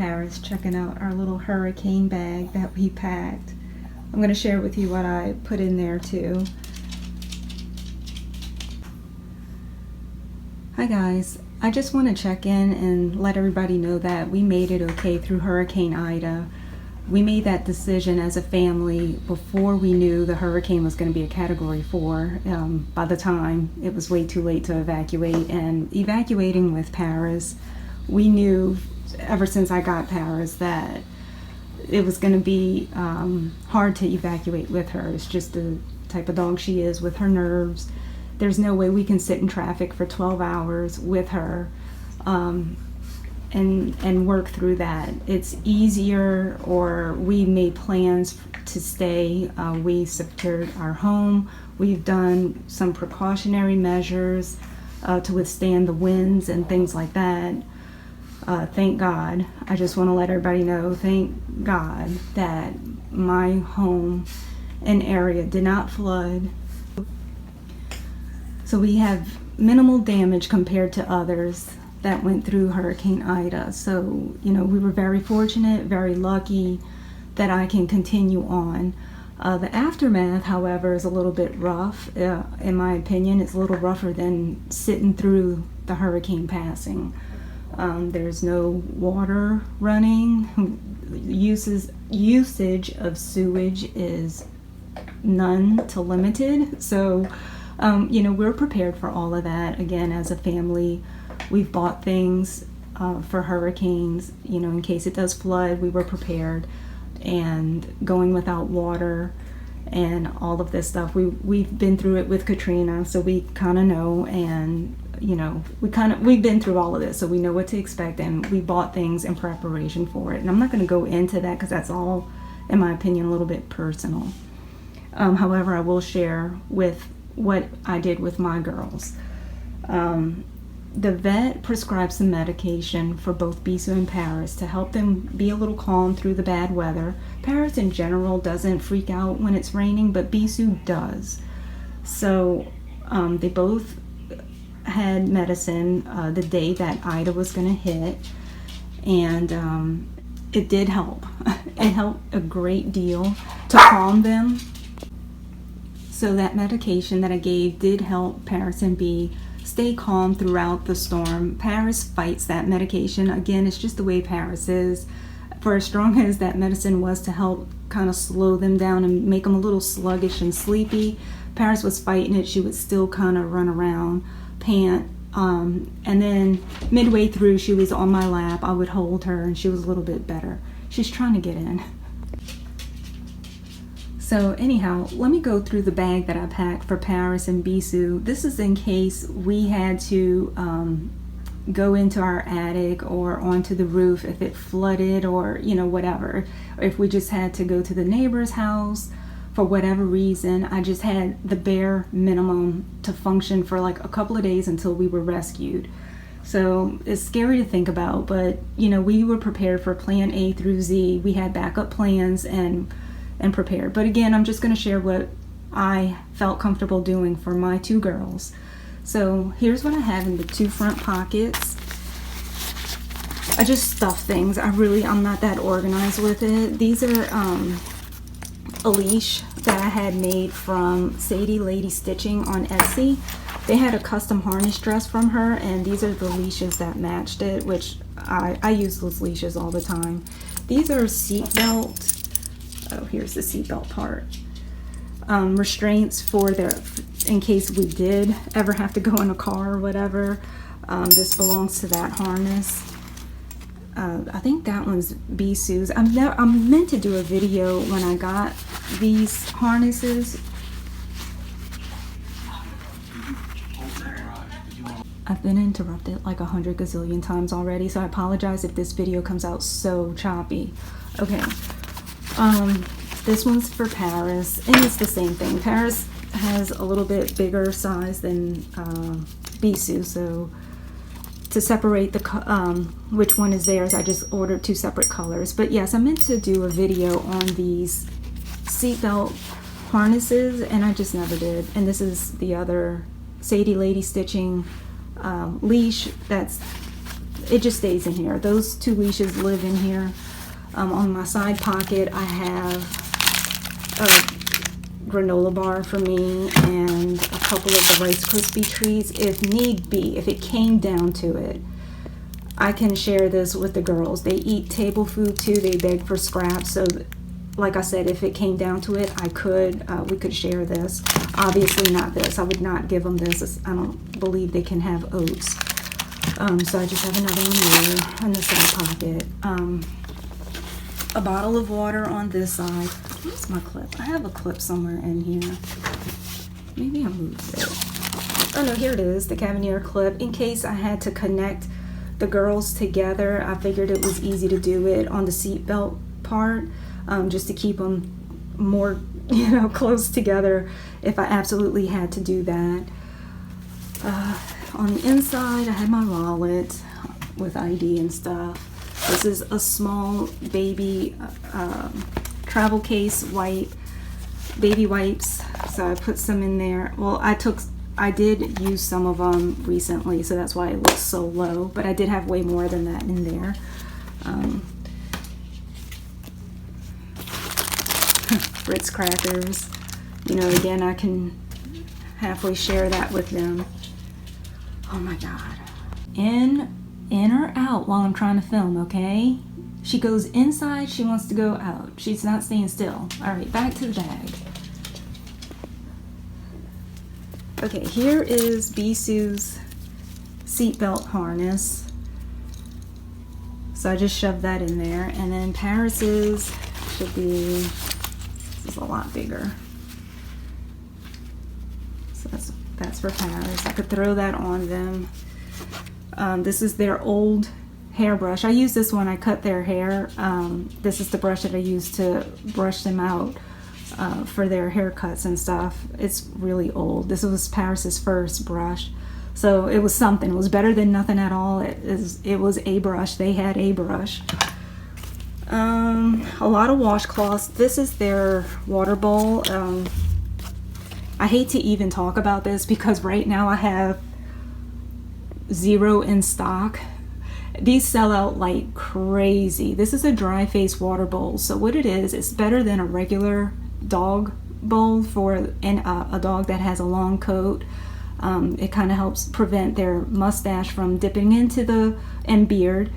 Paris checking out our little hurricane bag that we packed. I'm going to share with you what I put in there too. Hi guys, I just want to check in and let everybody know that we made it okay through Hurricane Ida. We made that decision as a family before we knew the hurricane was going to be a Category 4. By the time it was way too late to evacuate, and evacuating with Paris, we knew ever since I got Paris that it was going to be hard to evacuate with her. It's just the type of dog she is with her nerves. There's no way we can sit in traffic for 12 hours with her and work through that. It's easier, or we made plans to stay. We secured our home. We've done some precautionary measures to withstand the winds and things like that. Thank God. I just want to let everybody know, thank God that my home and area did not flood. So we have minimal damage compared to others that went through Hurricane Ida. So, you know, we were very fortunate, very lucky that I can continue on. The aftermath, however, is a little bit rough. In my opinion, it's a little rougher than sitting through the hurricane passing. There's no water running. Usage of sewage is none to limited. So, you know, we're prepared for all of that. Again, as a family, we've bought things for hurricanes, you know, in case it does flood. We were prepared, and going without water and all of this stuff. We've been through it with Katrina, so we kind of know, and you know, we've been through all of this, so we know what to expect, and we bought things in preparation for it. And I'm not going to go into that because that's all, in my opinion, a little bit personal. However, I will share with what I did with my girls. The vet prescribed some medication for both Bisou and Paris to help them be a little calm through the bad weather. Paris in general doesn't freak out when it's raining, but Bisou does. So they both had medicine the day that Ida was going to hit, and it did help. It helped a great deal to calm them. So that medication that I gave did help Paris and B stay calm throughout the storm. Paris fights that medication. Again, it's just the way Paris is. For as strong as that medicine was to help kind of slow them down and make them a little sluggish and sleepy, Paris was fighting it. She would still kind of run around, pant, and then midway through she was on my lap. I would hold her and she was a little bit better. She's trying to get in. So anyhow, let me go through the bag that I packed for Paris and Bisou. This is in case we had to go into our attic or onto the roof if it flooded, or you know, whatever. Or if we just had to go to the neighbor's house for whatever reason. I just had the bare minimum to function for like a couple of days until we were rescued. So it's scary to think about, but you know, we were prepared for plan A through Z. We had backup plans and prepared. But again, I'm just going to share what I felt comfortable doing for my two girls. So here's what I have in the two front pockets. I just stuff things. I'm not that organized with it. These are a leash that I had made from Sadie Lady Stitching on Etsy. They had a custom harness dress from her, and these are the leashes that matched it, which I use those leashes all the time. These are seatbelt. Oh, here's the seatbelt part. Restraints for in case we did ever have to go in a car or whatever. This belongs to that harness. I think that one's Bisou's. I'm meant to do a video when I got these harnesses. I've been interrupted like 100 gazillion times already, so I apologize if this video comes out so choppy. Okay. This one's for Paris, and it's the same thing. Paris has a little bit bigger size than Bisou, so to separate the which one is theirs, I just ordered two separate colors. But yes, I meant to do a video on these seatbelt harnesses, and I just never did. And this is the other Sadie Lady Stitching leash. it just stays in here. Those 2 leashes live in here. On my side pocket, I have a granola bar for me and a couple of the Rice Krispie treats. If need be, if it came down to it, I can share this with the girls. They eat table food too. They beg for scraps. So like I said, if it came down to it, we could share this. Obviously not this. I would not give them this. I don't believe they can have oats. So I just have another one there in the side pocket. A bottle of water on this side. Where's my clip? I have a clip somewhere in here. Maybe I moved it. Oh no, here it is, the Cavanier clip. In case I had to connect the girls together, I figured it was easy to do it on the seatbelt part, just to keep them more, close together if I absolutely had to do that. On the inside, I had my wallet with ID and stuff. This is a small baby travel case baby wipes. So I put some in there. Well, I did use some of them recently, so that's why it looks so low, but I did have way more than that in there. Ritz crackers. Again, I can halfway share that with them. Oh my God. In or out while I'm trying to film, okay? She goes inside, she wants to go out. She's not staying still. All right, back to the bag. Okay, here is Bisou's seatbelt harness. So I just shoved that in there. And then Paris's should be, this is a lot bigger. So that's for Paris. I could throw that on them. This is their old hairbrush. I use this when I cut their hair. This is the brush that I use to brush them out for their haircuts and stuff. It's really old. This was Paris's first brush. So it was something. It was better than nothing at all. It was a brush. They had a brush. A lot of washcloths. This is their water bowl. I hate to even talk about this because right now I have 0 in stock. These sell out like crazy. This is a dry face water bowl. So what it is, it's better than a regular dog bowl for a dog that has a long coat. It kind of helps prevent their mustache from dipping into and beard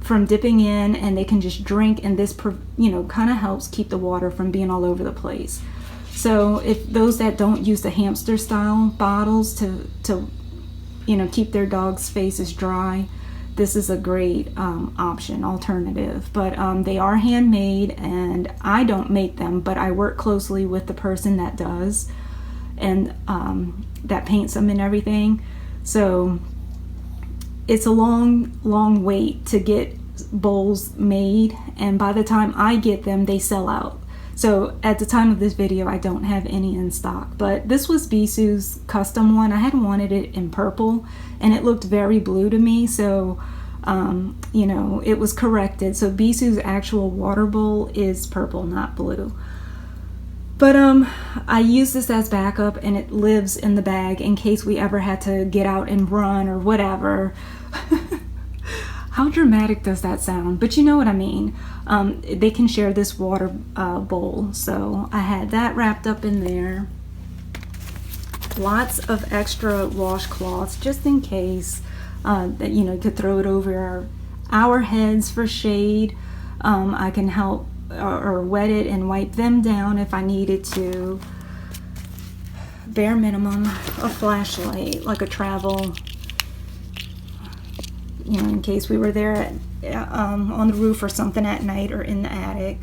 from dipping in, and they can just drink, and this kind of helps keep the water from being all over the place. So if those that don't use the hamster style bottles to keep their dog's faces dry, this is a great alternative. But they are handmade, and I don't make them, but I work closely with the person that does, and that paints them and everything. So it's a long wait to get bowls made, and by the time I get them, they sell out. So at the time of this video, I don't have any in stock, but this was Bisou's custom one. I had wanted it in purple, and it looked very blue to me, so it was corrected. So Bisou's actual water bowl is purple, not blue. But I use this as backup, and it lives in the bag in case we ever had to get out and run or whatever. How dramatic does that sound? But you know what I mean. They can share this water bowl. So I had that wrapped up in there. Lots of extra washcloths just in case that you could throw it over our heads for shade. I can help or wet it and wipe them down if I needed to. Bare minimum, a flashlight, like a travel, in case we were there on the roof or something at night, or in the attic.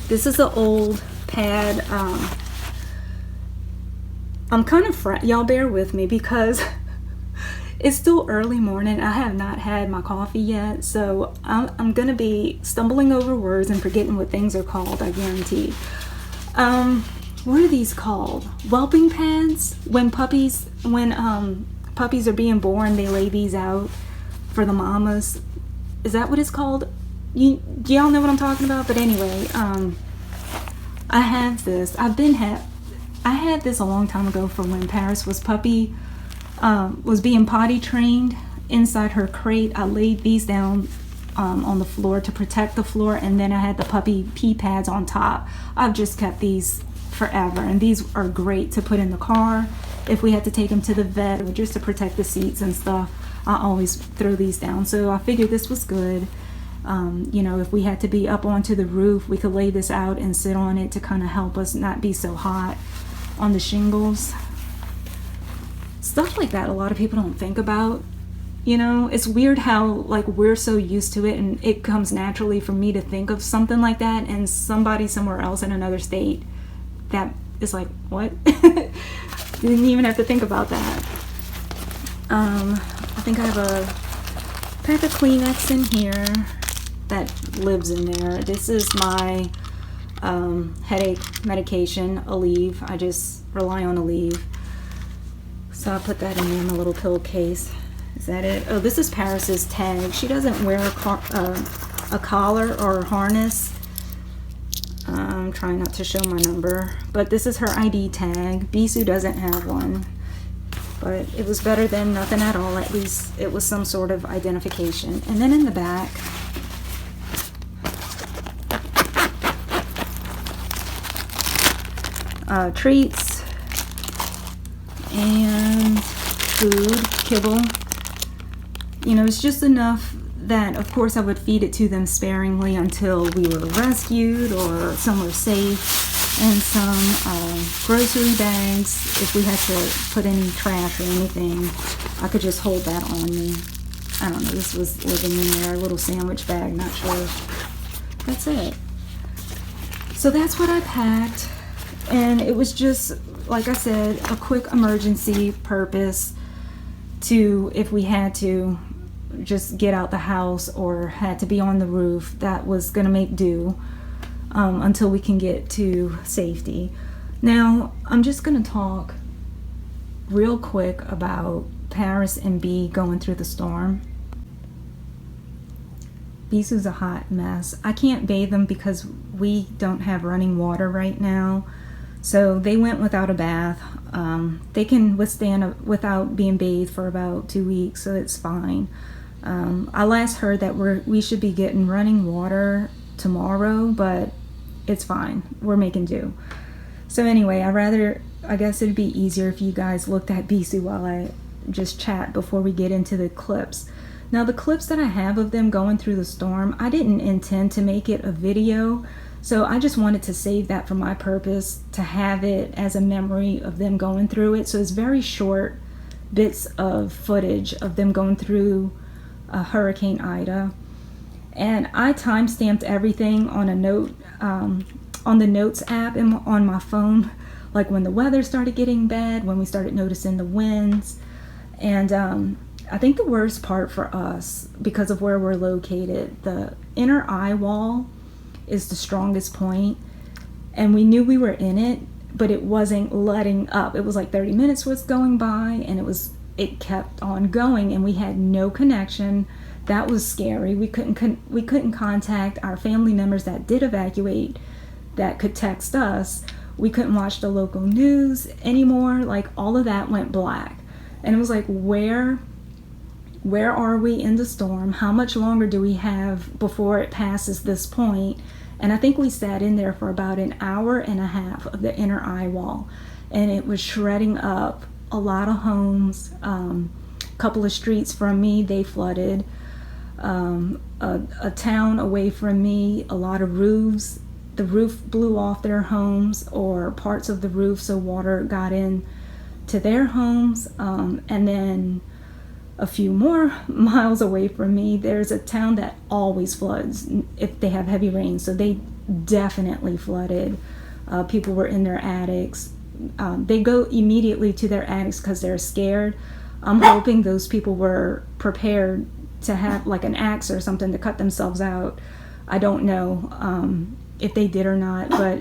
This is an old pad. I'm kind of y'all bear with me because it's still early morning. I have not had my coffee yet, so I'm gonna be stumbling over words and forgetting what things are called, I guarantee. What are these called? Whelping pads? When puppies are being born, they lay these out for the mamas. Is that what it's called? Y'all know what I'm talking about? But anyway, I have this. I had this a long time ago for when Paris was being potty trained, inside her crate. I laid these down on the floor to protect the floor, and then I had the puppy pee pads on top. I've just kept these forever, and these are great to put in the car if we had to take him to the vet, or just to protect the seats and stuff. I always throw these down, so I figured this was good. You know, if we had to be up onto the roof, we could lay this out and sit on it to kind of help us not be so hot on the shingles. Stuff like that a lot of people don't think about. You know, it's weird how like we're so used to it, and it comes naturally for me to think of something like that, and somebody somewhere else in another state that is like, what? Didn't even have to think about that. I think I have a pack of Kleenex in here that lives in there. This is my headache medication, Aleve. I just rely on Aleve. So I'll put that in there in a little pill case. Is that it? Oh, this is Paris's tag. She doesn't wear a collar or a harness. I'm trying not to show my number, but this is her ID tag. Bisou doesn't have one, but it was better than nothing at all. At least it was some sort of identification. And then in the back, treats and food, kibble. You know, it's just enough that, of course, I would feed it to them sparingly until we were rescued or somewhere safe, and some grocery bags. If we had to put any trash or anything, I could just hold that on me. I don't know, this was living in there, a little sandwich bag, not sure. That's it. So that's what I packed, and it was just, like I said, a quick emergency purpose to, if we had to just get out the house or had to be on the roof, that was going to make do until we can get to safety. Now, I'm just going to talk real quick about Paris and Bee going through the storm. Bisou's a hot mess. I can't bathe them because we don't have running water right now. So they went without a bath. They can withstand without being bathed for about 2 weeks, so it's fine. I last heard that we should be getting running water tomorrow, but it's fine. We're making do. So anyway, I guess it'd be easier if you guys looked at Bisou while I just chat before we get into the clips. Now, the clips that I have of them going through the storm, I didn't intend to make it a video. So I just wanted to save that for my purpose, to have it as a memory of them going through it. So it's very short bits of footage of them going through Hurricane Ida. And I timestamped everything on a note, on the Notes app on my phone, like when the weather started getting bad, when we started noticing the winds. And I think the worst part for us, because of where we're located, the inner eye wall is the strongest point, and we knew we were in it, but it wasn't letting up. It was like 30 minutes was going by, and it kept on going, and we had no connection. That was scary. We couldn't contact our family members that did evacuate, that could text us. We couldn't watch the local news anymore. Like, all of that went black, and it was like, where are we in the storm? How much longer do we have before it passes this point? And I think we sat in there for about an hour and a half of the inner eye wall, and it was shredding up a lot of homes. A couple of streets from me, they flooded. A town away from me, a lot of roofs. The roof blew off their homes, or parts of the roof, so water got in to their homes. And then a few more miles away from me, there's a town that always floods if they have heavy rain, so they definitely flooded. People were in their attics. They go immediately to their attics because they're scared. I'm hoping those people were prepared to have like an axe or something to cut themselves out. I don't know if they did or not, but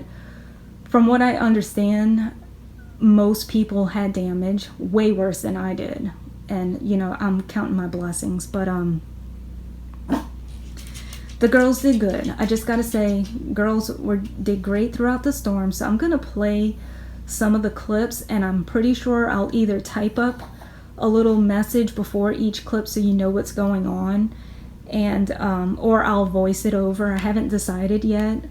from what I understand, most people had damage, way worse than I did. And, you know, I'm counting my blessings, but the girls did good. I just gotta say, girls did great throughout the storm. So I'm gonna play some of the clips, and I'm pretty sure I'll either type up a little message before each clip so you know what's going on, and or I'll voice it over. I haven't decided yet.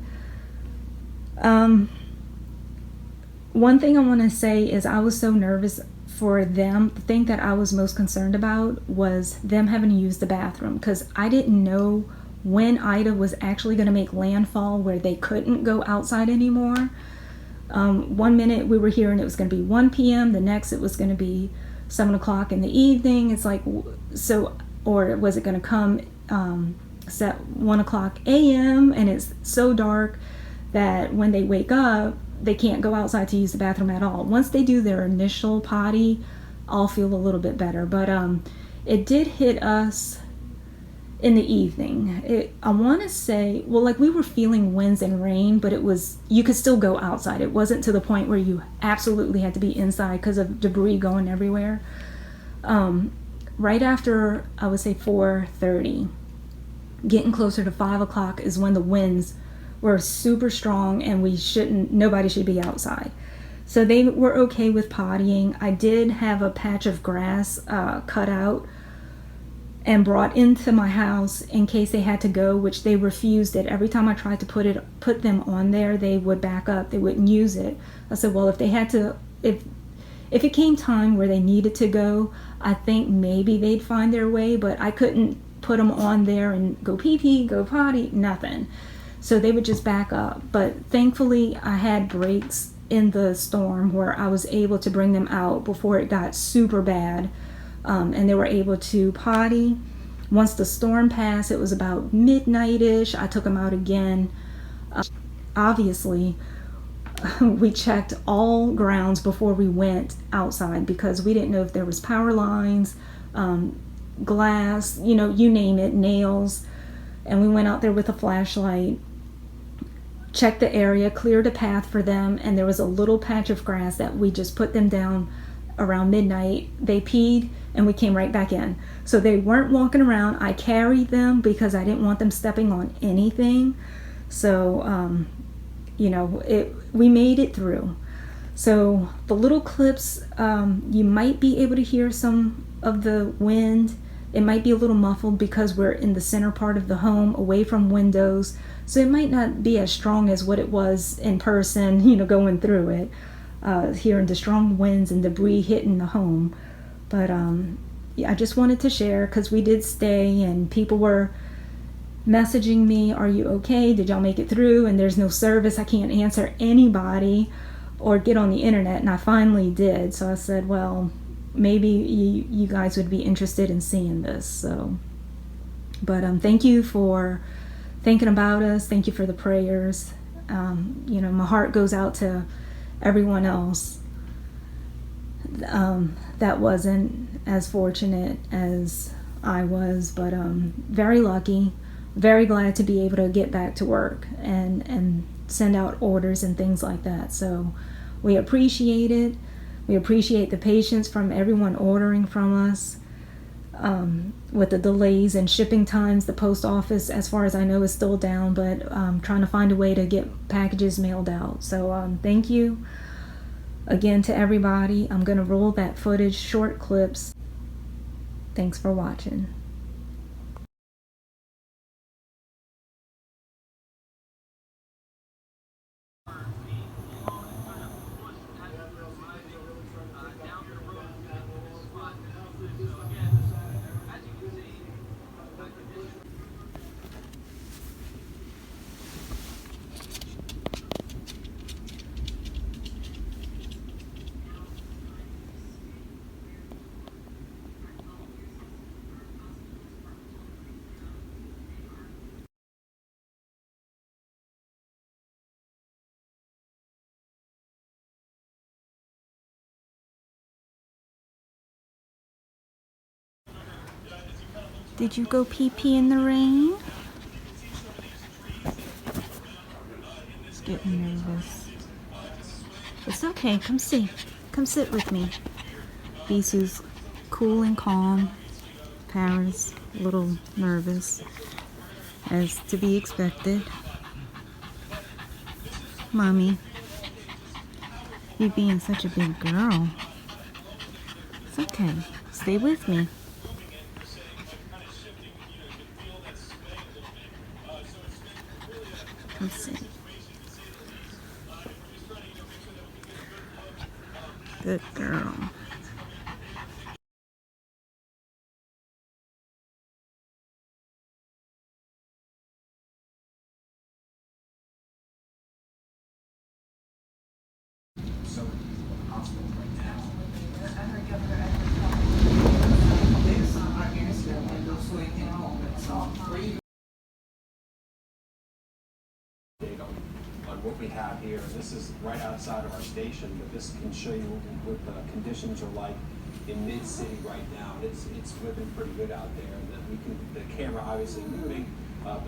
One thing I want to say is I was so nervous for them. The thing that I was most concerned about was them having to use the bathroom, because I didn't know when Ida was actually going to make landfall where they couldn't go outside anymore. 1 minute we were hearing it was going to be 1 p.m. The next it was going to be 7 o'clock in the evening. It's like, so, or was it going to come at 1 o'clock a.m. and it's so dark that when they wake up, they can't go outside to use the bathroom at all. Once they do their initial potty, I'll feel a little bit better. But it did hit us in the evening. I want to say, well, like we were feeling winds and rain, but it was, you could still go outside. It wasn't to the point where you absolutely had to be inside because of debris going everywhere. Right after, I would say 4:30, getting closer to 5 o'clock is when the winds were super strong and nobody should be outside. So they were okay with pottying. I did have a patch of grass cut out and brought into my house in case they had to go, which they refused it. Every time I tried to put them on there, they would back up. They wouldn't use it. I said, well, if they had to, if it came time where they needed to go, I think maybe they'd find their way, but I couldn't put them on there and go pee-pee, go potty, nothing. So they would just back up. But thankfully, I had breaks in the storm where I was able to bring them out before it got super bad. And they were able to potty. Once the storm passed, it was about midnight-ish. I took them out again. Obviously, we checked all grounds before we went outside because we didn't know if there was power lines, glass, you name it, nails. And we went out there with a flashlight, checked the area, cleared a path for them, and there was a little patch of grass that we just put them down around midnight. They peed and we came right back in. So they weren't walking around. I carried them because I didn't want them stepping on anything. So, we made it through. So the little clips, you might be able to hear some of the wind. It might be a little muffled because we're in the center part of the home, away from windows. So it might not be as strong as what it was in person, going through it, hearing the strong winds and debris hitting the home. But I just wanted to share because we did stay and people were messaging me, are you okay? Did y'all make it through? And there's no service. I can't answer anybody or get on the internet. And I finally did. So I said, well, maybe you guys would be interested in seeing this. So, but thank you for thinking about us. Thank you for the prayers. My heart goes out to everyone else that wasn't as fortunate as I was, but very lucky, very glad to be able to get back to work and send out orders and things like that. So we appreciate it. We appreciate the patience from everyone ordering from us. With the delays and shipping times, the post office, as far as I know, is still down, but trying to find a way to get packages mailed out. So thank you again to everybody. I'm going to roll that footage, short clips. Thanks for watching. Did you go pee-pee in the rain? It's getting nervous. It's okay, come see. Come sit with me. Bisu's cool and calm. Paris, a little nervous, as to be expected. Mommy, you being such a big girl. It's okay. Stay with me. Let's see. Good girl. So hospital right now. Data on what we have here. This is right outside of our station, but this can show you what the conditions are like in mid-city right now. It's whipping pretty good out there. And that we can, the camera obviously moving. But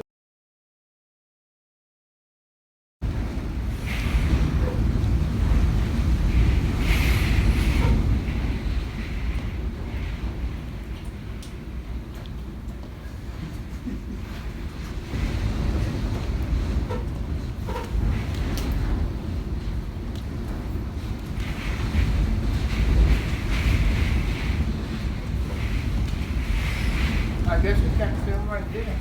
I guess we got film right there.